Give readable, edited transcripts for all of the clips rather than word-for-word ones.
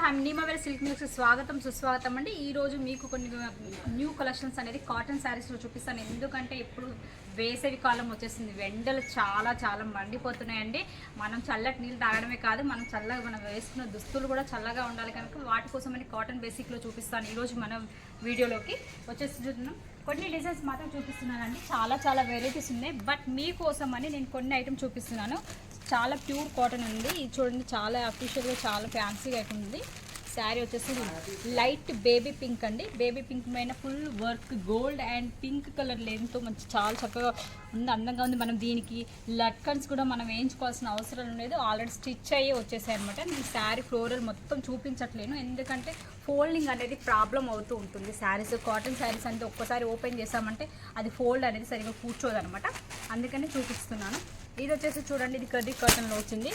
హనీమావేల్ silk milks స్వాగతం సుస్వాగతం అండి. ఈరోజు మీకు కొన్ని న్యూ కలెక్షన్స్ అనేది కాటన్ శారీస్లో చూపిస్తాను. ఎందుకంటే ఇప్పుడు వేసవి కాలం వచ్చేసింది, ఎండలు చాలా చాలా మండిపోతున్నాయండి. మనం చల్లటి నీళ్ళు తాగడమే కాదు, మనం వేసుకున్న దుస్తులు కూడా చల్లగా ఉండాలి కనుక వాటి కోసమని కాటన్ బేసిక్లో చూపిస్తాను. ఈరోజు మనం వీడియోలోకి చూస్తున్నాం. కొన్ని డిజైన్స్ మాత్రం చూపిస్తున్నానండి, చాలా చాలా వెరైటీస్ ఉన్నాయి. బట్ మీకోసం అని నేను కొన్ని ఐటమ్స్ చూపిస్తున్నాను. చాలా ప్యూర్ కాటన్ ఉంది, ఇది చూడండి, చాలా అఫీషియల్గా చాలా ఫ్యాన్సీగా ఉంది. శారీ వచ్చేసి లైట్ బేబీ పింక్ అండి, బేబీ పింక్ పైన full work gold and pink colour లేన్తో మంచి చాలా చక్కగా ఉంది, అందంగా ఉంది. మనం దీనికి లట్కన్స్ కూడా మనం వేయించుకోవాల్సిన అవసరం లేదు, ఆల్రెడీ స్టిచ్ అయ్యి వచ్చేసాయి అనమాట. నేను శారీ ఫ్లోరల్ మొత్తం చూపించట్లేను, ఎందుకంటే ఫోల్డింగ్ అనేది ప్రాబ్లం అవుతూ ఉంటుంది. శారీస్ కాటన్ శారీస్ అంటే ఒక్కసారి ఓపెన్ చేసామంటే అది ఫోల్డ్ అనేది సరిగ్గా కూర్చోదనమాట, అందుకని చూపిస్తున్నాను. ఇది వచ్చేసి చూడండి, ఇది కర్రీ కాటన్లో వచ్చింది,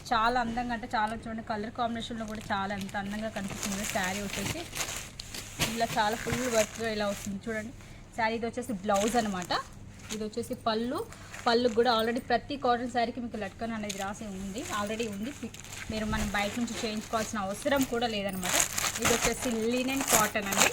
చాలా అందంగా అంటే చాలా చూడండి, కలర్ కాంబినేషన్లో కూడా చాలా ఎంత అందంగా కనిపిస్తుంది. శారీ వచ్చేసి ఇలా చాలా ఫుల్ వర్క్ ఇలా వస్తుంది చూడండి. శారీ ఇది వచ్చేసి బ్లౌజ్ అనమాట, ఇది వచ్చేసి పళ్ళు కూడా ఆల్రెడీ ప్రతి కాటన్ శారీకి మీకు లట్కన్ అనేది రాసి ఉంది, ఆల్రెడీ ఉంది. మీరు మనం బయట నుంచి చేయించుకోవాల్సిన అవసరం కూడా లేదనమాట. ఇది వచ్చేసి లినెన్ కాటన్ అండి.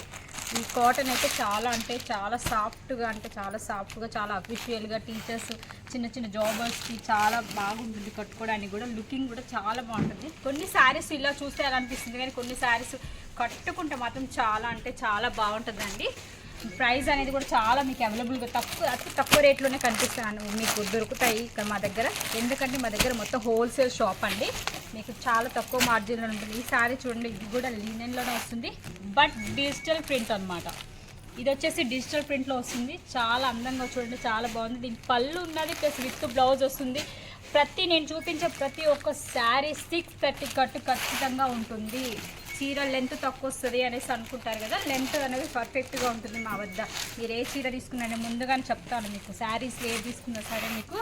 ఈ కాటన్ అయితే చాలా అంటే చాలా సాఫ్ట్గా చాలా అఫీషియల్గా టీచర్స్ చిన్న జాబర్స్కి చాలా బాగుంటుంది, కట్టుకోవడానికి కూడా లుకింగ్ కూడా చాలా బాగుంటుంది. కొన్ని శారీస్ ఇలా చూస్తే అలా అనిపిస్తుంది, కానీ కొన్ని శారీస్ కట్టుకుంటే మాత్రం చాలా అంటే చాలా బాగుంటుందండి. ప్రైస్ అనేది కూడా చాలా మీకు అవైలబుల్గా అతి తక్కువ రేట్లోనే కనిపిస్తాను, మీకు దొరుకుతాయి ఇక్కడ మా దగ్గర. ఎందుకంటే మా దగ్గర మొత్తం హోల్సేల్ షాప్ అండి, మీకు చాలా తక్కువ మార్జిన్లో ఉంటుంది. ఈ శారీ చూడండి, ఇది కూడా లీనెన్లోనే వస్తుంది, బట్ డిజిటల్ ప్రింట్ అనమాట. ఇది వచ్చేసి డిజిటల్ ప్రింట్లో వస్తుంది, చాలా అందంగా చూడండి, చాలా బాగుంది. దీనికి పళ్ళు ఉన్నది ప్లస్ విత్ బ్లౌజ్ వస్తుంది. నేను చూపించే ప్రతి ఒక్క శారీ 630 కట్టు ఖచ్చితంగా ఉంటుంది. చీర లెంత్ తక్కువ వస్తుంది అనేసి అనుకుంటారు కదా, లెంత్ అనేది పర్ఫెక్ట్గా ఉంటుంది మా వద్ద. మీరు ఏ చీర తీసుకున్నా ముందుగానే చెప్తాను మీకు, శారీస్ ఏది తీసుకున్నా సరే మీకు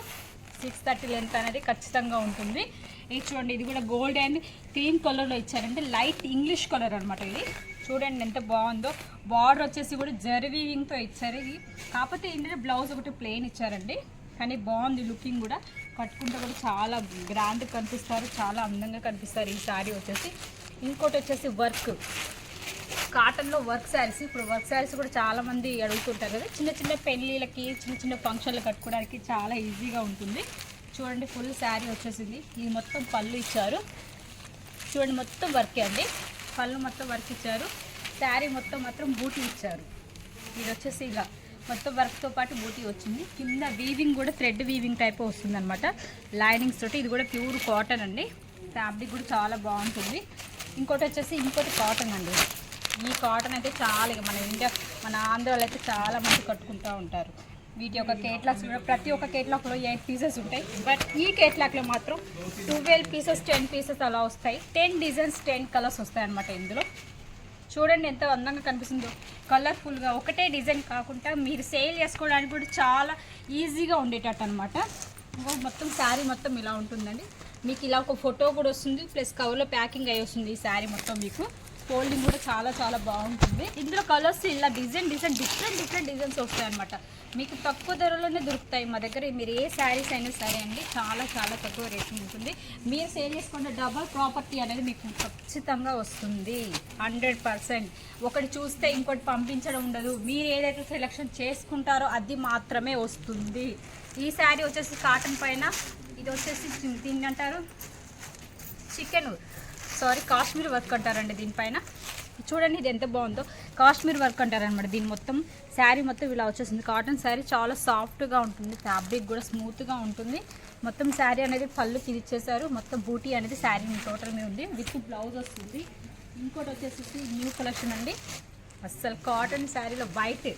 630 లెంత్ అనేది ఖచ్చితంగా ఉంటుంది. ఇది చూడండి, ఇది కూడా గోల్డ్ అండ్ క్రీమ్ కలర్లో ఇచ్చారంటే లైట్ ఇంగ్లీష్ కలర్ అనమాట. ఇది చూడండి ఎంత బాగుందో, బార్డర్ వచ్చేసి కూడా జరీ వీవింగ్తో ఇచ్చారు. ఇది కాకపోతే ఏంటంటే బ్లౌజ్ ఒకటి ప్లెయిన్ ఇచ్చారండి, కానీ బాగుంది లుకింగ్ కూడా. కట్టుకుంటే కూడా చాలా గ్రాండ్ కనిపిస్తారు, చాలా అందంగా కనిపిస్తారు ఈ శారీ వచ్చేసి. ఇంకోటి వచ్చేసి వర్క్ కాటన్లో వర్క్ శారీస్. ఇప్పుడు వర్క్ శారీస్ కూడా చాలామంది అడుగుతుంటారు కదా, చిన్న పెళ్ళిళ్ళకి చిన్న ఫంక్షన్లు కట్టుకోవడానికి చాలా ఈజీగా ఉంటుంది. చూడండి ఫుల్ శారీ వచ్చేసింది, ఇది మొత్తం పళ్ళు ఇచ్చారు చూడండి, మొత్తం వర్కే అండి, పళ్ళు మొత్తం వర్క్ ఇచ్చారు. శారీ మాత్రం బూటీ ఇచ్చారు. ఇది వచ్చేసి ఇలా మొత్తం వర్క్తో పాటు బూటీ వచ్చింది. కింద వీవింగ్ కూడా థ్రెడ్ వీవింగ్ టైప్ వస్తుంది అనమాట, లైనింగ్స్ తోటి. ఇది కూడా ప్యూర్ కాటన్ అండి, ఫ్యాబ్రిక్ కూడా చాలా బాగుంటుంది. ఇంకోటి కాటన్ అండి. ఈ కాటన్ అయితే చాలా మన ఆంధ్రాలో అయితే చాలా మంది కట్టుకుంటూ ఉంటారు. వీటి యొక్క కేట్లాక్స్ కూడా ప్రతి ఒక్క కేట్లాక్లో 8 పీసెస్ ఉంటాయి, బట్ ఈ కేట్లాక్లో మాత్రం 12 పీసెస్ 10 పీసెస్ అలా వస్తాయి. 10 డిజైన్స్ 10 కలర్స్ వస్తాయి అన్నమాట. ఇందులో చూడండి ఎంత అందంగా కనిపిస్తుందో, కలర్ఫుల్గా ఒకటే డిజైన్ కాకుండా మీరు సేల్ చేసుకోవడానికి కూడా చాలా ఈజీగా ఉండేటట్టు అనమాట. మొత్తం శారీ మొత్తం ఇలా ఉంటుందండి, మీకు ఇలా ఒక ఫోటో కూడా వస్తుంది, ప్లస్ కవర్లో ప్యాకింగ్ అయ్యి వస్తుంది. ఈ శారీ మొత్తం మీకు ఫోల్డింగ్ కూడా చాలా చాలా బాగుంటుంది. ఇందులో కలర్స్ ఇలా డిఫరెంట్ డిజైన్స్ వస్తాయి అనమాట. మీకు తక్కువ ధరలోనే దొరుకుతాయి మా దగ్గర. మీరు ఏ శారీస్ అయినా సరే అండి, చాలా చాలా తక్కువ రేట్ ఉంటుంది. మీరు సేల్ చేసుకుంటే డబల్ ప్రాపర్టీ అనేది మీకు ఖచ్చితంగా వస్తుంది 100%. ఒకటి చూస్తే ఇంకోటి పంపించడం ఉండదు, మీరు ఏదైతే సెలెక్షన్ చేసుకుంటారో అది మాత్రమే వస్తుంది. ఈ శారీ వచ్చేసి కాటన్ పైన, ఇది వచ్చేసి దీన్ని అంటారు కాశ్మీర్ వర్క్ అంటారండి. దీనిపైన చూడండి ఇది ఎంత బాగుందో, కాశ్మీర్ వర్క్ అంటారనమాట. దీని మొత్తం శారీ మొత్తం ఇలా వచ్చేసింది. కాటన్ శారీ చాలా సాఫ్ట్గా ఉంటుంది, ఫ్యాబ్రిక్ కూడా స్మూత్గా ఉంటుంది. మొత్తం శారీ అనేది పళ్ళుకి ఇచ్చేసారు, మొత్తం బూటీ అనేది శారీ టోటల్ మీద ఉంది, విత్ బ్లౌజ్ వస్తుంది. ఇంకోటి వచ్చేసి న్యూ కలెక్షన్ అండి. అస్సలు కాటన్ శారీలో వైట్,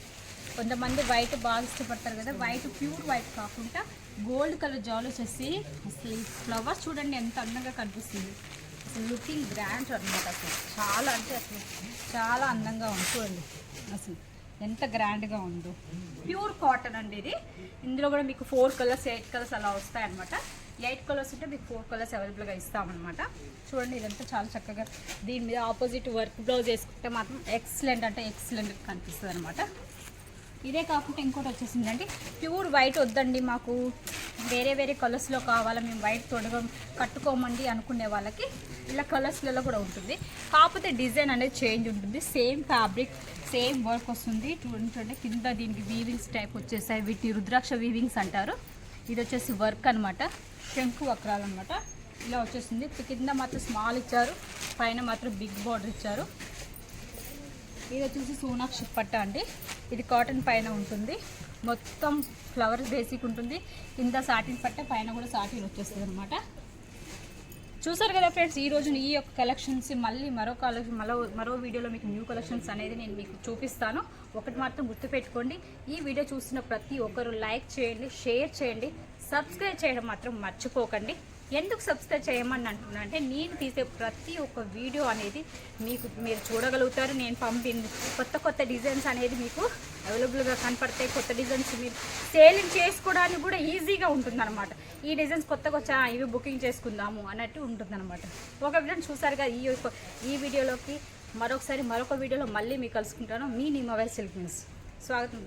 కొంతమంది వైట్ బాగా ఇష్టపడతారు కదా, వైట్ ప్యూర్ వైట్ కాకుండా గోల్డ్ కలర్ జాల్ వచ్చేసి అసలు ఈ ఫ్లవర్స్ చూడండి ఎంత అందంగా కనిపిస్తుంది. అసలు లుకింగ్ గ్రాండ్ అనమాట. అసలు చాలా అందంగా ఉంది చూడండి, అసలు ఎంత గ్రాండ్గా ఉందో. ప్యూర్ కాటన్ అండి ఇది. ఇందులో కూడా మీకు 4 కలర్స్ 8 కలర్స్ అలా వస్తాయన్నమాట. 8 కలర్స్ ఉంటే మీకు 4 కలర్స్ అవైలబుల్గా ఇస్తామన్నమాట. చూడండి ఇదంతా చాలా చక్కగా, దీని మీద ఆపోజిట్ వర్క్ బ్లౌజ్ వేసుకుంటే మాత్రం ఎక్సలెంట్ కనిపిస్తుంది అనమాట. ఇదే కాకుండా ఇంకోటి వచ్చేసిందండి, ప్యూర్ వైట్ వద్దండి మాకు, వేరే వేరే కలర్స్లో కావాలా, మేము వైట్ తొడగం కట్టుకోమండి అనుకునే వాళ్ళకి ఇలా కలర్స్లలో కూడా ఉంటుంది. కాకపోతే డిజైన్ అనేది చేంజ్ ఉంటుంది, సేమ్ ఫ్యాబ్రిక్ సేమ్ వర్క్ వస్తుంది. చూడండి కింద దీనికి వీవింగ్స్ టైప్ వచ్చేసాయి, వీటిని రుద్రాక్ష వీవింగ్స్ అంటారు. ఇది వచ్చేసి వర్క్ అనమాట, శంకు వక్రాలు అనమాట. ఇలా వచ్చేసింది, కింద మాత్రం స్మాల్ ఇచ్చారు, పైన మాత్రం బిగ్ బార్డర్ ఇచ్చారు. ఇది వచ్చేసి సోనాక్షి పట్ట అండి, ఇది కాటన్ పైన ఉంటుంది, మొత్తం ఫ్లవర్స్ బేసిక్ ఉంటుంది. కింద సాటిన్ పట్ట, పైన కూడా సాటిన్ వచ్చేస్తుంది అనమాట. చూసారు కదా ఫ్రెండ్స్, ఈరోజు ఈ యొక్క కలెక్షన్స్ మళ్ళీ మరో వీడియోలో మీకు న్యూ కలెక్షన్స్ అనేది నేను మీకు చూపిస్తాను. ఒకటి మాత్రం గుర్తుపెట్టుకోండి, ఈ వీడియో చూసిన ప్రతి ఒక్కరు లైక్ చేయండి, షేర్ చేయండి, సబ్స్క్రైబ్ చేయడం మాత్రం మర్చిపోకండి. ఎందుకు సబ్స్క్రైబ్ చేయమని అంటున్నా అంటే, నేను తీసే ప్రతి ఒక్క వీడియో అనేది మీరు చూడగలుగుతారు. నేను పంపింది కొత్త డిజైన్స్ అనేది మీకు అవైలబుల్గా కనపడతాయి. కొత్త డిజైన్స్ మీరు సేలింగ్ చేసుకోవడానికి కూడా ఈజీగా ఉంటుందన్నమాట. ఈ డిజైన్స్ కొత్తగా వచ్చా, ఇవి బుకింగ్ చేసుకుందాము అన్నట్టు ఉంటుందన్నమాట. ఒక వీడియోని చూసారు కదా, ఈ వీడియోలోకి మరొక వీడియోలో మళ్ళీ మీకు కలుసుకుంటాను. మీ మొబైల్ సిల్క్ న్యూస్ స్వాగతం.